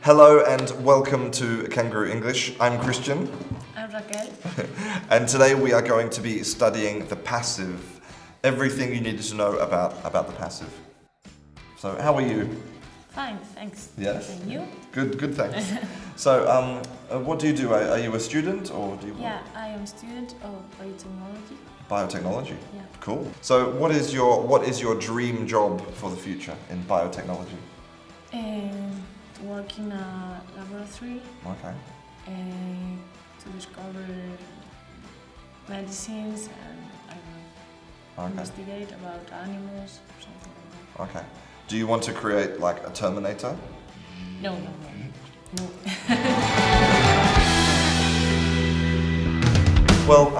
Hello and welcome to Canguro English. I'm Christian. I'm Raquel. And today we are going to be studying the passive. Everything you needed to know about the passive. So how are you? Fine, thanks. Yes? And you? Good, thanks. So what do you do? Are you a student or do you... Yeah, I am a student of biotechnology. Biotechnology? Yeah. Cool. So what is your dream job for the future in biotechnology? To work in a laboratory. Okay. To discover medicines and I don't know, investigate about animals or something like that. Okay. Do you want to create like a Terminator? No. Well,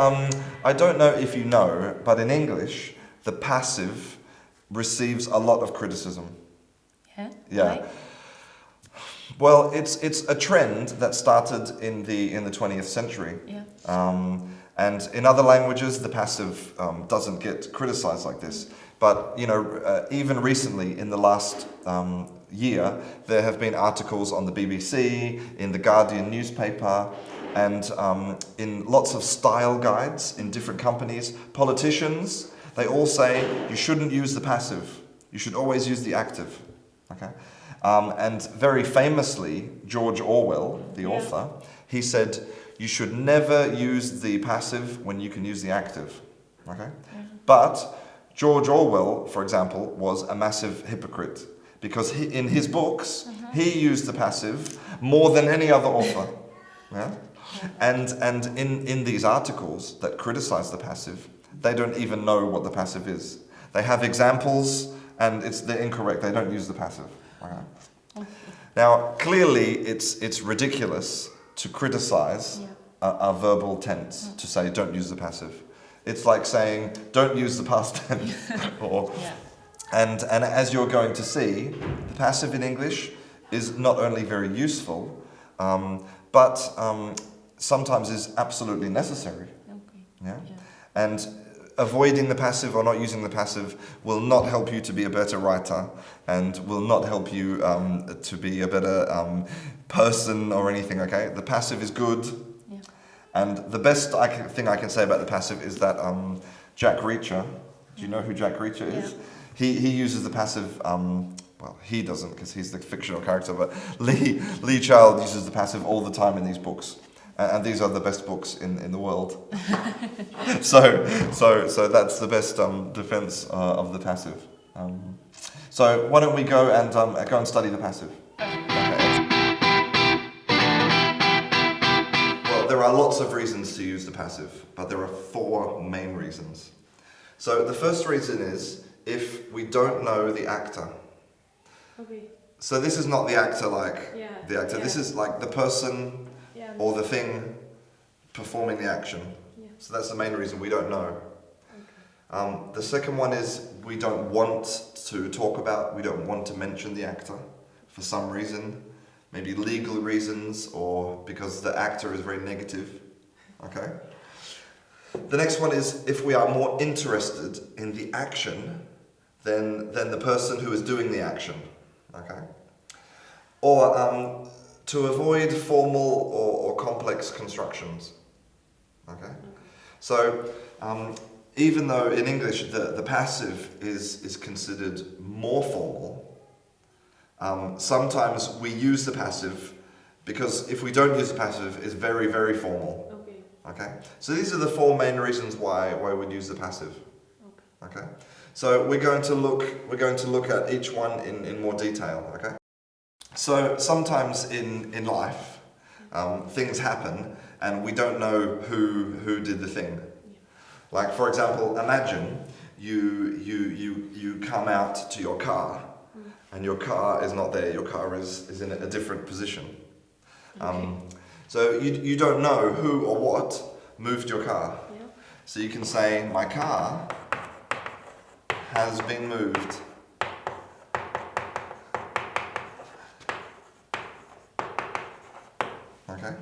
I don't know if you know, but in English, the passive receives a lot of criticism. Yeah? Why? Well, it's a trend that started in the 20th century. Yeah. And in other languages, the passive doesn't get criticized like this. But, even recently, in the last year, there have been articles on the BBC, in the Guardian newspaper, and in lots of style guides in different companies. Politicians, they all say you shouldn't use the passive. You should always use the active. Okay? And very famously, George Orwell, the author, he said, you should never use the passive when you can use the active. Okay? But George Orwell, for example, was a massive hypocrite because in his books, he used the passive more than any other author. Yeah? And in these articles that criticize the passive, they don't even know what the passive is. They have examples and they're incorrect. They don't use the passive. Okay. Now, clearly, it's ridiculous to criticize a verbal tense, to say don't use the passive. It's like saying don't use the past tense. And as you're going to see, the passive in English is not only very useful, but sometimes is absolutely necessary. Okay. Yeah? And avoiding the passive or not using the passive will not help you to be a better writer and will not help you to be a better person or anything, okay? The passive is good. Yeah. And the best thing I can say about the passive is that Jack Reacher, do you know who Jack Reacher is? Yeah. He uses the passive, well, he doesn't because he's the fictional character, but Lee Child uses the passive all the time in these books. And these are the best books in the world. So that's the best defense of the passive. So why don't we go and study the passive? Okay. Well, there are lots of reasons to use the passive, but there are 4 main reasons. So the first reason is if we don't know the actor. Okay. So this is not the actor like the actor. Yeah. This is like the person or the thing performing the action. Yeah. So that's the main reason we don't know. Okay. The second one is we don't want to talk about, we don't want to mention the actor for some reason, maybe legal reasons or because the actor is very negative. Okay. The next one is if we are more interested in the action than the person who is doing the action. Okay. Or to avoid formal or complex constructions. Okay? So, even though in English the passive is considered more formal, sometimes we use the passive because if we don't use the passive, it's very, very formal. Okay? So these are the 4 main reasons why we'd use the passive. Okay? So we're going to look at each one in more detail. Okay? So sometimes in life, things happen and we don't know who did the thing. Like for example, imagine you come out to your car and your car is not there. Your car is in a different position. So you don't know who or what moved your car. So you can say my car has been moved. Okay?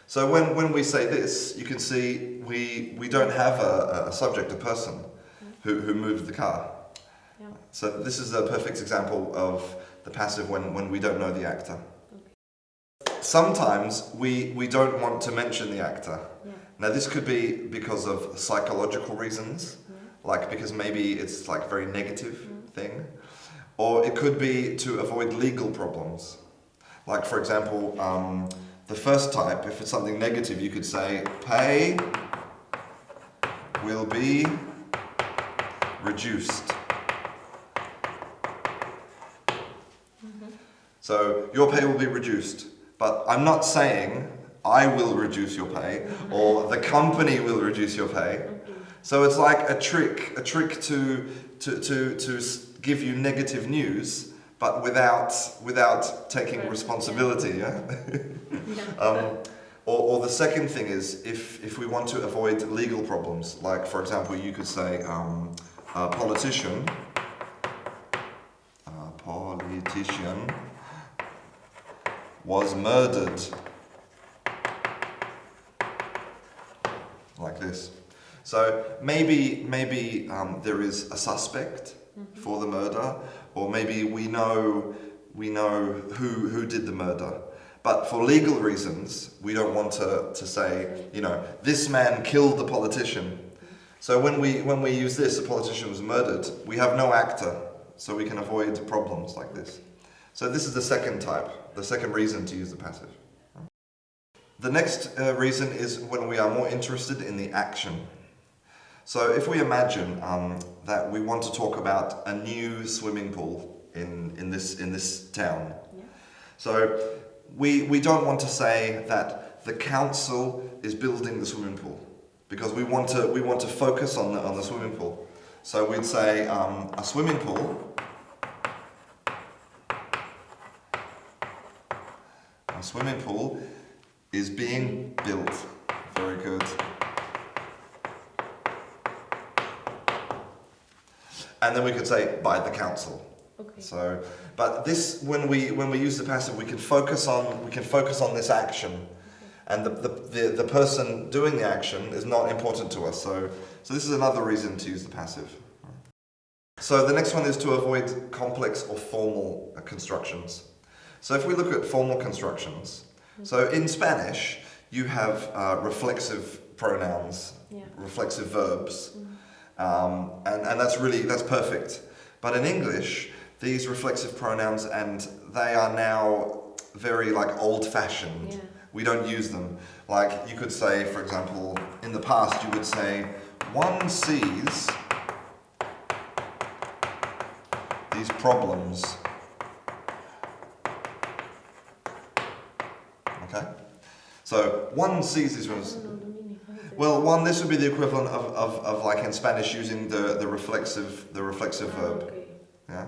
So when we say this, you can see we don't have a subject, a person who moved the car. So this is a perfect example of the passive when we don't know the actor. sometimes we don't want to mention the actor. Yeah. Now this could be because of psychological reasons, like because maybe it's like very negative thing, or it could be to avoid legal problems. Like for example, the first type, if it's something negative, you could say pay will be reduced. So your pay will be reduced, but I'm not saying I will reduce your pay or the company will reduce your pay. So it's like a trick to give you negative news, but without taking responsibility. Yeah. Or the second thing is if we want to avoid legal problems, like for example, you could say a politician was murdered, like this. So maybe there is a suspect for the murder, or maybe we know who did the murder. But for legal reasons, we don't want to say, this man killed the politician. So when we use this, a politician was murdered, we have no actor, so we can avoid problems like this. So this is the second type, the second reason to use the passive. The next reason is when we are more interested in the action. So if we imagine that we want to talk about a new swimming pool in this town. Yeah. So we don't want to say that the council is building the swimming pool, because we want to focus on the swimming pool. So we'd say a swimming pool. A swimming pool is being built. Very good. And then we could say by the council. Okay. So, but this, when we use the passive, we can focus on this action, and the person doing the action is not important to us. So this is another reason to use the passive. So the next one is to avoid complex or formal constructions. So if we look at formal constructions, so in Spanish you have reflexive pronouns, reflexive verbs, and that's perfect. But in English, these reflexive pronouns, and they are now very old-fashioned. Yeah. We don't use them. Like you could say, for example, in the past you would say, one sees these problems. Okay? So one sees these problems. Well, this would be the equivalent of like in Spanish using the reflexive verb. Okay. Yeah.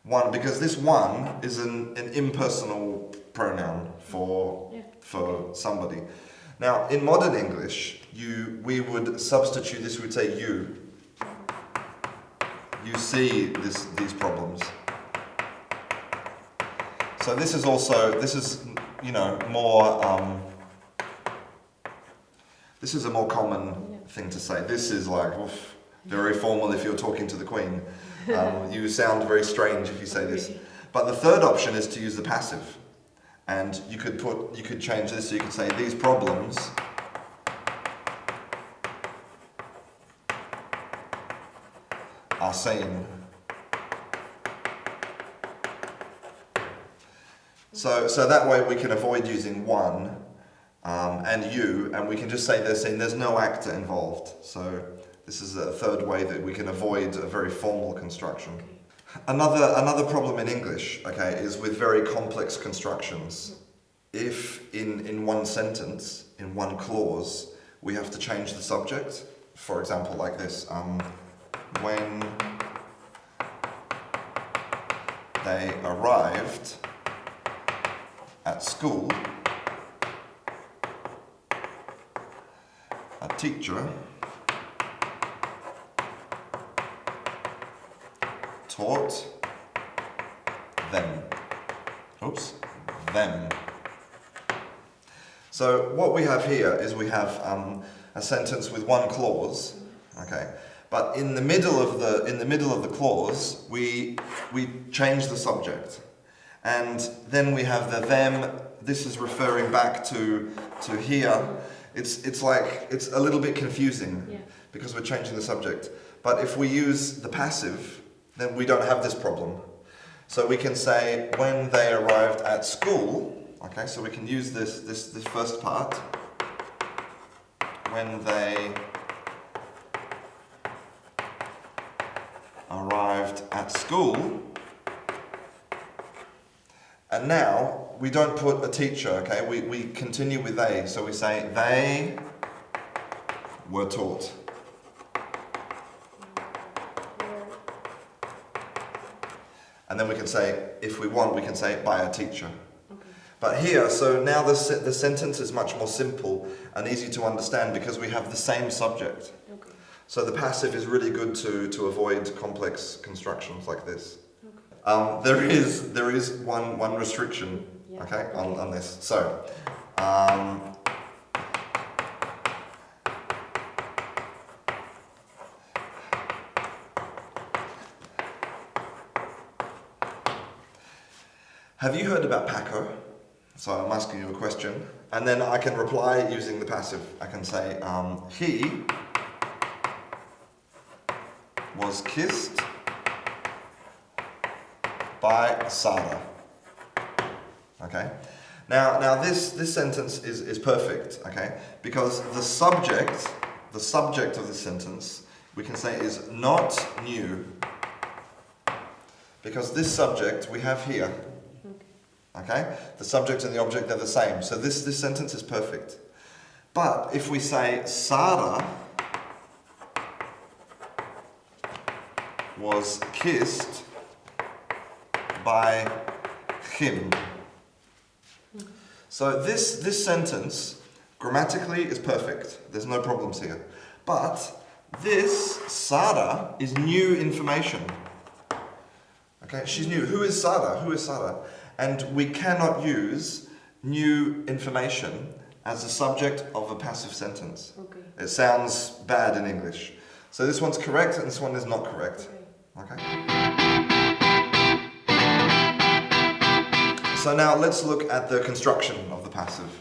One, because this one is an impersonal pronoun for somebody. Now, in modern English, we would substitute this. We would say you. You see these problems. So this is more. This is a more common thing to say. This is very formal if you're talking to the Queen. You sound very strange if you say this. But the third option is to use the passive. And you could change this, so you could say these problems are seen. So that way we can avoid using one and you, and we can just say they're seen. There's no actor involved. So this is a third way that we can avoid a very formal construction. Another problem in English, is with very complex constructions. If in one sentence, in one clause, we have to change the subject, for example, like this, when they arrived at school, a teacher taught them. Them. So what we have here is we have a sentence with one clause, but in the middle of the clause we change the subject, And then we have the them. This is referring back to here. It's like, it's a little bit confusing because we're changing the subject. But if we use the passive, then we don't have this problem. So we can say, when they arrived at school, okay, so we can use this first part. When they arrived at school. And now, we don't put a teacher, okay? We continue with they. So we say, they were taught. And then we can say, if we want, we can say by a teacher. Okay. But here, so now the sentence is much more simple and easy to understand because we have the same subject. Okay. So the passive is really good to avoid complex constructions like this. Okay. There is one restriction, okay, on this. So, have you heard about Paco? So I'm asking you a question, and then I can reply using the passive. I can say, he was kissed by Sarah. Okay? Now this sentence is perfect, okay? Because the subject of this sentence, we can say is not new. Because this subject we have here. Okay? The subject and the object, they're the same. So this sentence is perfect. But if we say Sarah was kissed by him. So this sentence grammatically is perfect. There's no problems here. But this Sarah is new information. Okay? She's new. Who is Sarah? Who is Sarah? And we cannot use new information as the subject of a passive sentence. Okay. It sounds bad in English. So this one's correct and this one is not correct. Okay? So now let's look at the construction of the passive.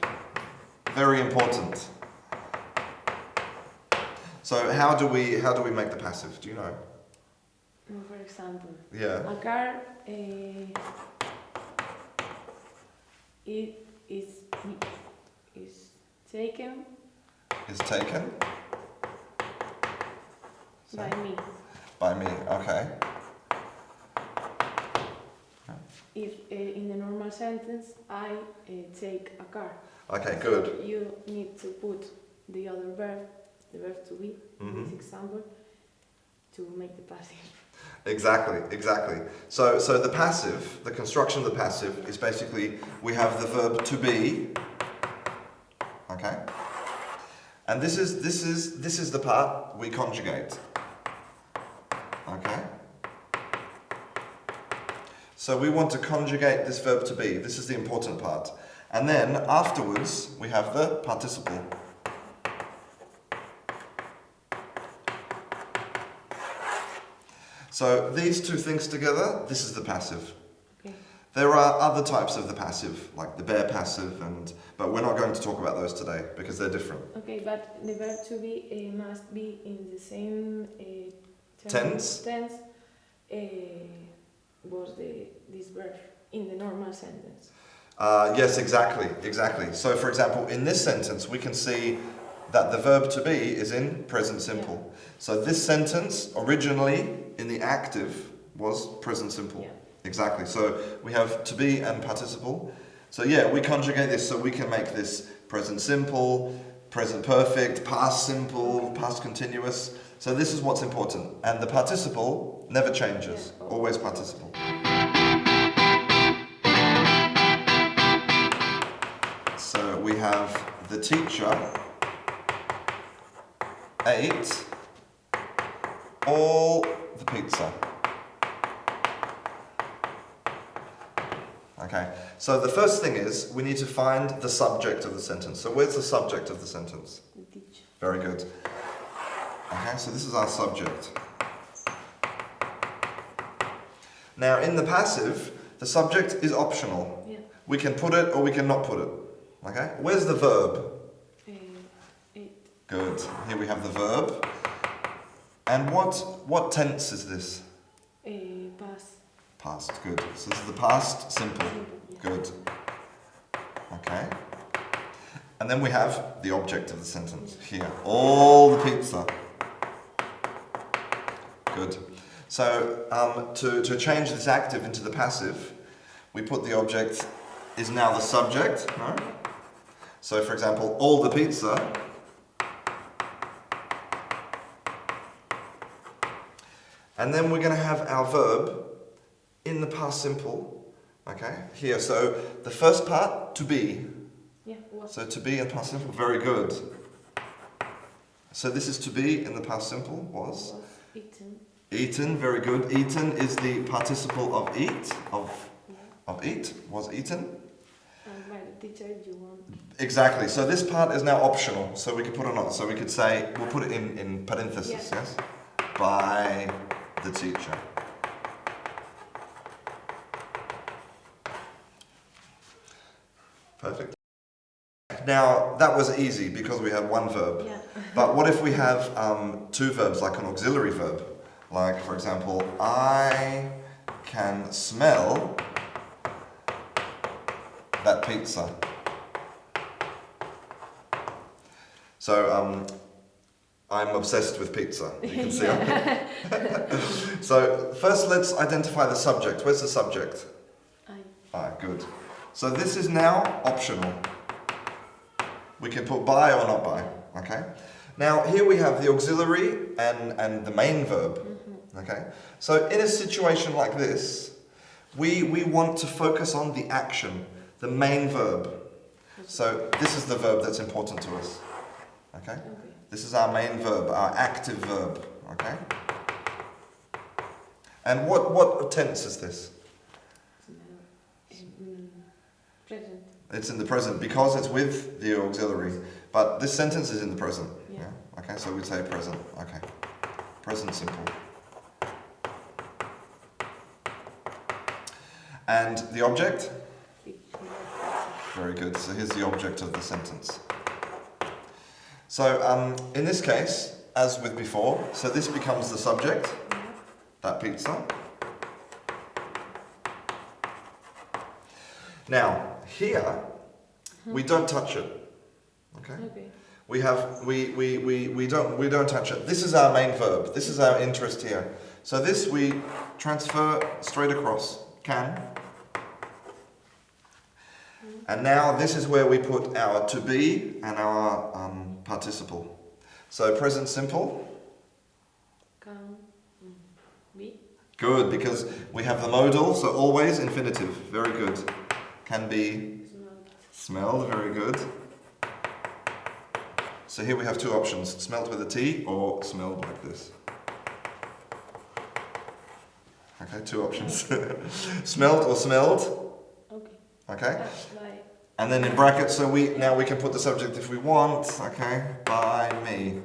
Very important. So how do we make the passive? Do you know? For example, yeah. A car it is taken. Is taken? By me. By me, okay. If in the normal sentence I take a car. Okay, so good. You need to put the other verb, the verb to be, in this example, to make the passive. Exactly. So the passive, the construction of the passive is basically we have the verb to be, okay, and this is the part we conjugate, okay. So we want to conjugate this verb to be. This is the important part, and then afterwards we have the participle. So these two things together, this is the passive. Okay. There are other types of the passive, like the bare passive, but we're not going to talk about those today because they're different. Okay, but the verb to be must be in the same tense. Was this verb in the normal sentence? Yes, exactly. So for example, in this sentence, we can see that the verb to be is in present simple. Yeah. So this sentence originally in the active was present simple. Yeah. Exactly. So we have to be and participle. So yeah, we conjugate this so we can make this present simple, present perfect, past simple, past continuous. So this is what's important. And the participle never changes. Yeah. Always participle. So we have the teacher ate all the pizza. Okay, so the first thing is we need to find the subject of the sentence. So where's the subject of the sentence? The teacher. Very good. Okay, so this is our subject. Now in the passive, The subject is optional. Yeah. We can put it or we can not put it. Okay? Where's the verb? It. Good. Here we have the verb. And what tense is this? Past. Past. Good. So this is the past simple. Yeah. Good. Okay. And then we have the object of the sentence here. All the pizza. Good. So to change this active into the passive, we put the object is now the subject. No? So for example, all the pizza. And then we're going to have our verb in the past simple. Okay, here. So the first part, to be. Yeah. Was. So to be in past simple, very good. So this is to be in the past simple, was. Eaten. Eaten, very good. Eaten is the participle of eat, of eat, was eaten. And by the teacher, you want. Exactly, so this part is now optional, so we can put it on. So we could say, we'll put it in parenthesis, yes? By the teacher. Perfect. Now, that was easy because we had one verb. Yeah. But what if we have two verbs, like an auxiliary verb? Like, for example, I can smell that pizza. So, I'm obsessed with pizza. You can see it. So, first let's identify the subject. Where's the subject? I. Good. So this is now optional. We can put by or not by, okay? Now, here we have the auxiliary and the main verb, okay? So in a situation like this, we want to focus on the action, the main verb. So this is the verb that's important to us, okay? This is our main verb, our active verb, okay? And what tense is this? Present. It's in the present because it's with the auxiliary. But this sentence is in the present. Yeah. Okay, so we'd say present. Okay. Present simple. And the object? Very good. So here's the object of the sentence. So in this case, as with before, so this becomes the subject, that pizza. Now, here, we don't touch it. Okay? We don't touch it. This is our main verb. This is our interest here. So this we transfer straight across. Can. And now this is where we put our to be and our participle. So present simple. Can be. Good, because we have the modal, so always infinitive. Very good. Can be smelled, very good. So here we have two options, smelled with a T or smelled like this. Okay, two options. Smelled or smelled. Okay. And then in brackets, so now we can put the subject if we want, okay, by me.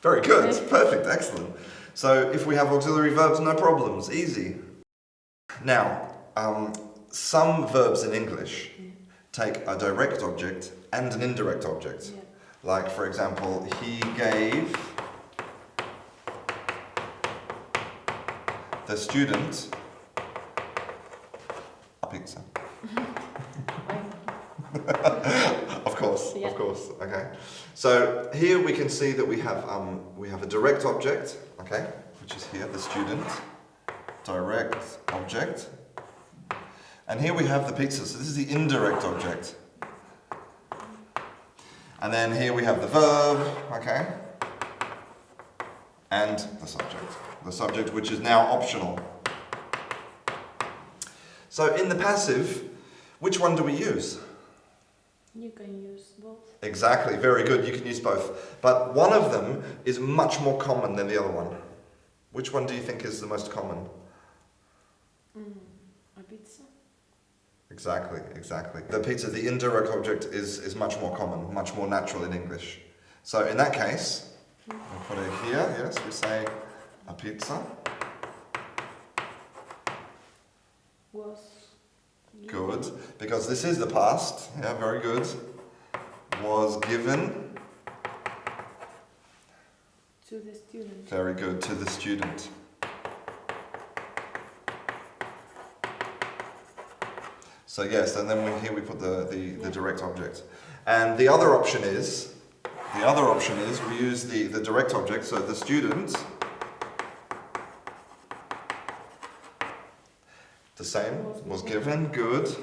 Very good, perfect, excellent. So if we have auxiliary verbs, no problems, easy. Now, some verbs in English take a direct object and an indirect object. Like, for example, he gave the student a pizza. Of course, okay. So here we can see that we have a direct object, okay, which is here, the student. Direct object. And here we have the pizza, so this is the indirect object. And then here we have the verb, okay? And the subject. The subject which is now optional. So in the passive, which one do we use? You can use both. Exactly, very good, you can use both. But one of them is much more common than the other one. Which one do you think is the most common? A pizza. Exactly. The pizza, the indirect object is much more common, much more natural in English. So in that case, we'll put it here, yes, we say a pizza. Was Good. Because this is the past. Yeah, very good. Was given. to the student. Very good. To the student. So yes, and then here we put the direct object. And the other option is we use the direct object, so the student, the same, was given, good.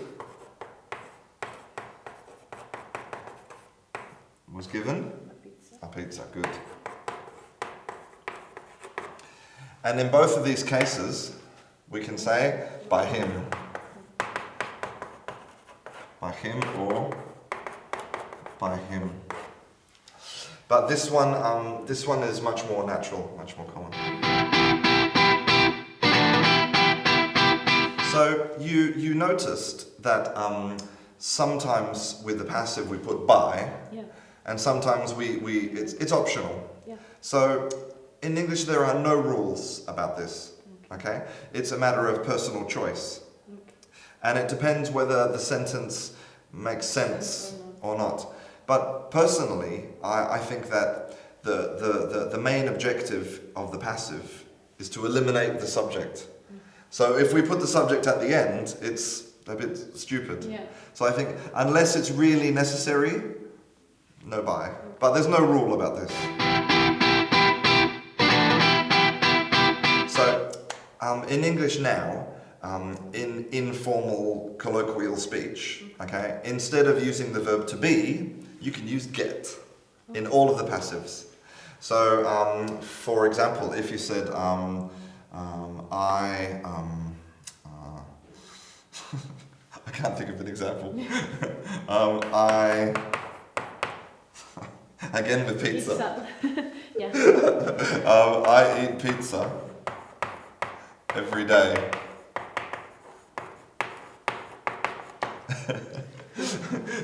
Was given a pizza, good. And in both of these cases, we can say by him. By him or by him. But this one is much more natural, much more common. So you noticed that sometimes with the passive we put by, and sometimes it's optional. Yeah. So in English there are no rules about this. Okay? It's a matter of personal choice. And it depends whether the sentence makes sense or not. But personally, I think that the main objective of the passive is to eliminate the subject. So if we put the subject at the end, it's a bit stupid. Yeah. So I think unless it's really necessary, no by. But there's no rule about this. So in English now, in informal colloquial speech, okay, instead of using the verb to be, you can use get in all of the passives. So, for example, if you said, I can't think of an example. Again with pizza. Yeah. I eat pizza every day.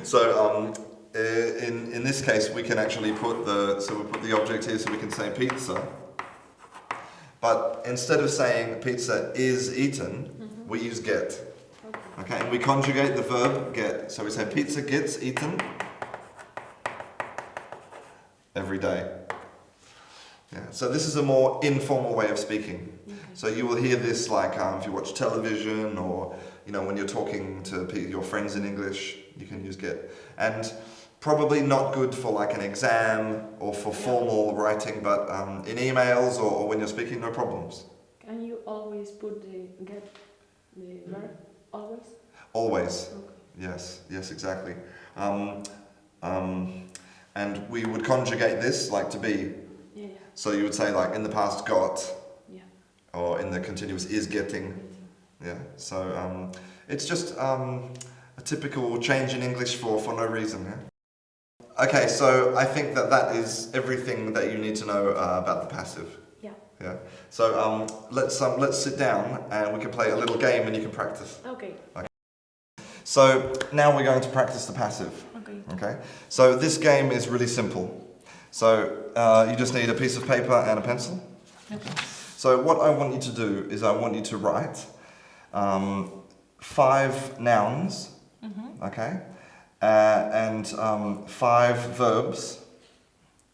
So in this case we can actually put the object here, so we can say pizza. But instead of saying pizza is eaten, we use get. Okay, and we conjugate the verb get. So we say pizza gets eaten every day. Yeah. So this is a more informal way of speaking. So you will hear this like if you watch television, or when you're talking to your friends in English, you can use get. And probably not good for like an exam or for formal writing, but in emails or when you're speaking, no problems. Can you always put the verb? Always? Always. Okay. Yes, exactly. And we would conjugate this like to be. Yeah. So you would say like in the past got, Yeah. or in the continuous is getting. Yeah. So it's just a typical change in English for no reason. Yeah. Okay, so I think that is everything that you need to know about the passive. Yeah. Yeah. So let's sit down and we can play a little game and you can practice. Okay. So now we're going to practice the passive. Okay. So this game is really simple. So you just need a piece of paper and a pencil. Okay. So what I want you to do is I want you to write 5 nouns. Okay. And 5 verbs.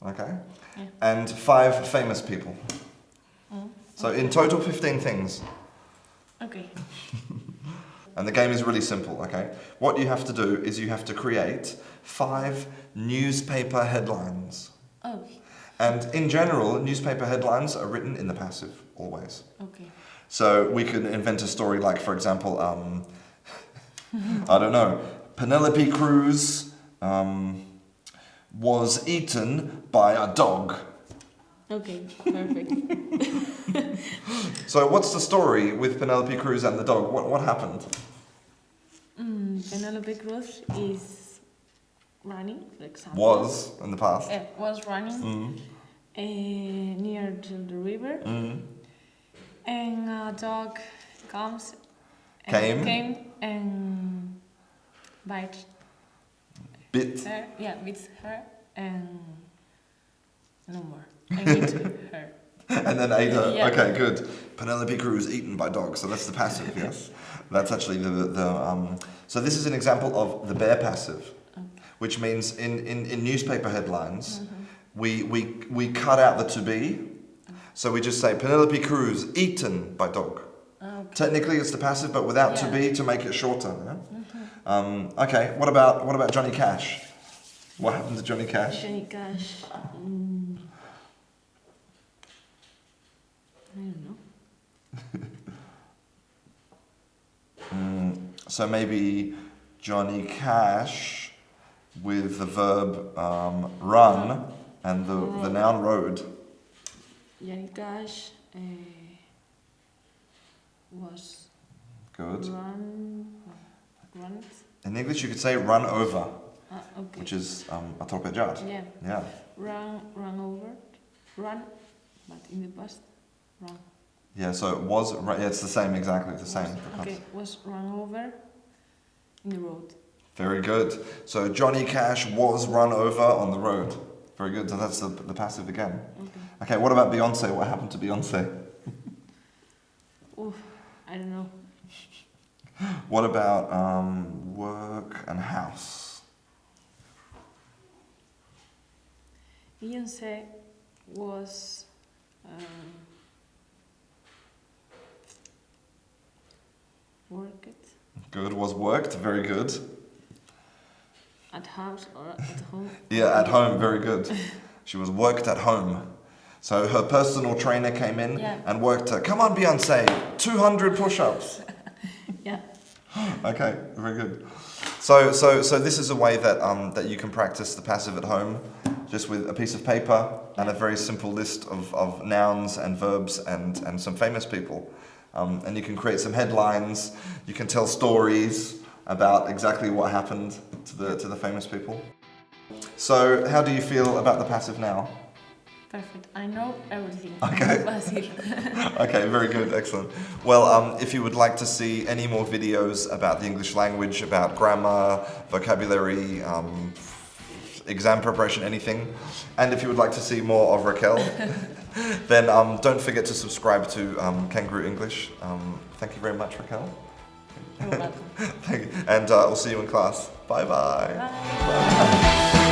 Okay. Yeah. And 5 famous people. So in total 15 things. Okay. And the game is really simple, okay? What you have to do is you have to create 5 newspaper headlines. Oh. And in general, newspaper headlines are written in the passive, always. Okay. So we could invent a story like, for example, I don't know, Penelope Cruz was eaten by a dog. Okay, perfect. So what's the story with Penelope Cruz and the dog? What happened? Penelope Cruz is running, for example. Was in the past. Was running near to the river. And a dog came and bit her. Yeah, bit her and no more. And eat her. And then ate her. Yeah. Okay, good. Penelope Cruz eaten by dog. So that's the passive, yes? That's actually so this is an example of the bare passive, which means in newspaper headlines, we cut out the to be. So we just say Penelope Cruz eaten by dog. Okay. Technically it's the passive, but without to be to make it shorter. Yeah? Okay, what about Johnny Cash? What happened to Johnny Cash? Johnny Cash. I don't know. So maybe Johnny Cash with the verb run and the noun rode. Johnny Cash was Good. run. In English you could say run over, Okay. which is atropellar. Yeah. Yeah. Run over. Run, but in the past, run. Yeah, so it was, yeah, it's the same, exactly the same. Okay, was run over in the road. Very good. So Johnny Cash was run over on the road. Very good, so that's the passive again. Okay, what about Beyonce? What happened to Beyonce? Oof, I don't know. What about work and house? Beyonce was worked Good, was worked, very good. at house or at home. Yeah, at home, very good. She was worked at home. So her personal trainer came in and worked her. Come on, Beyonce, 200 push-ups. Yeah. Okay, very good. So this is a way that that you can practice the passive at home, just with a piece of paper and a very simple list of nouns and verbs and some famous people. And you can create some headlines. You can tell stories about exactly what happened to the famous people. So how do you feel about the passive now? Perfect. I know everything. Okay. Okay, very good, excellent. Well, if you would like to see any more videos about the English language, about grammar, vocabulary, exam preparation, anything, and if you would like to see more of Raquel, then don't forget to subscribe to Canguro English. Thank you very much, Raquel. You're welcome. Thank you. And I'll see you in class. Bye-bye. Bye. Bye.